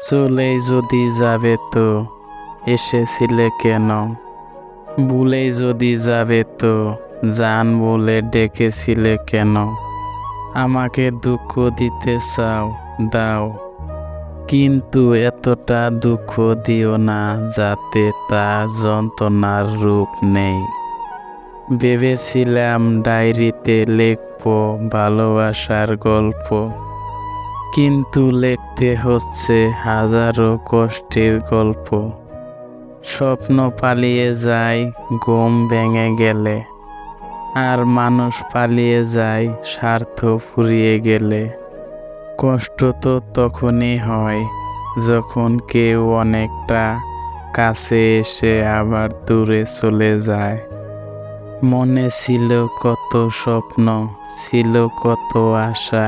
চলেই যদি যাবে তো এসেছিলে কেন? ভুলেই যদি যাবে তো জান বলে ডেকেছিলে কেন? আমাকে দুঃখ দিতে চাও, দাও, কিন্তু এতটা দুঃখ দিও না যাতে তা যন্ত্রণার রূপ নেই। ভেবেছিলাম ডায়েরিতে লিখব ভালোবাসার গল্প, কিন্তু লিখতে হচ্ছে হাজারো কষ্টের গল্প। স্বপ্ন পালিয়ে যায় ঘুম ভেঙে গেলে, আর মানুষ পালিয়ে যায় স্বার্থ ফুরিয়ে গেলে। কষ্ট তো তখনই হয় যখন কেউ অনেকটা কাছে এসে আবার দূরে চলে যায়। মনে ছিল কত স্বপ্ন, ছিল কত আশা,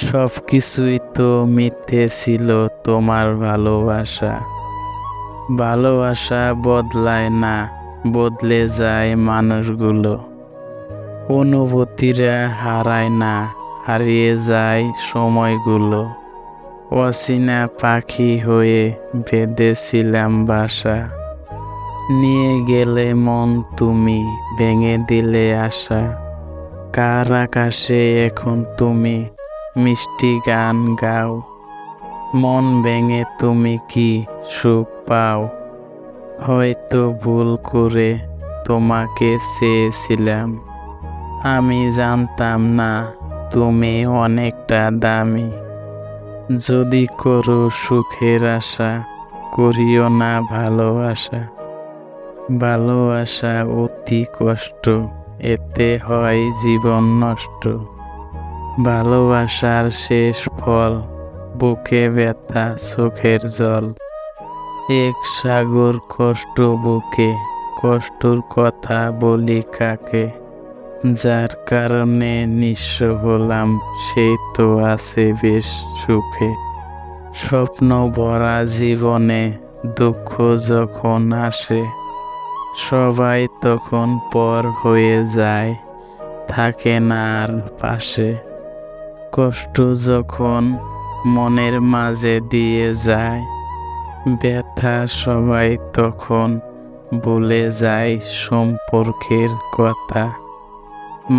সব কিছুই তো মিথ্যে ছিল তোমার ভালোবাসা। ভালোবাসা বদলায় না, বদলে যায় মানুষগুলো। অনুভূতিরা হারায় না, হারিয়ে যায় সময়গুলো। অচেনা পাখি হয়ে বেঁধেছিলাম বাসা, নিয়ে গেলে মন তুমি, ভেঙে দিলে আশা। কার আকাশে এখন তুমি মিষ্টি গান গাও? মন ভেঙে তুমি কি সুখ পাও? হয়তো ভুল করে তোমাকে চেয়েছিলাম, আমি জানতাম না তুমি অনেকটা দামি। যদি করো সুখের আশা, করিও না ভালোবাসা। ভালোবাসা অতি কষ্ট, এতে হয় জীবন নষ্ট। ভালোবাসার শেষ ফল বুকে ব্যথা, চোখের জল। এক সাগর কষ্ট বুকে, কষ্টর কথা বলি কাকে? যার কারণে নিঃস্ব হলাম সে তো আছে বেশ সুখে। স্বপ্ন ভরা জীবনে দুঃখ যখন আসে, সবাই তখন পর হয়ে যায়, থাকে না আর পাশে। কষ্ট যখন মনের মাঝে দিয়ে যায়, ব্যথা সবাই তখন ভুলে যায় সম্পর্কের কথা।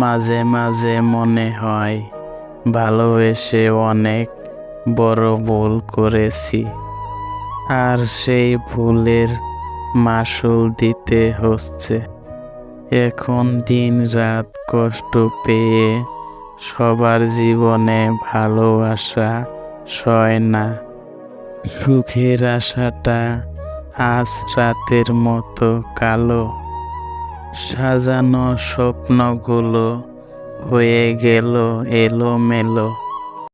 মাঝে মাঝে মনে হয় ভালোবেসে অনেক বড় ভুল করেছি, আর সেই ভুলের মাসুল দিতে হচ্ছে। এখন দিন রাত কষ্ট পেয়ে সবার জীবনে ভালোবাসা সয় না। সুখের আশাটা আজ রাতের মতো কালো, সাজানো স্বপ্নগুলো হয়ে গেল এলোমেলো।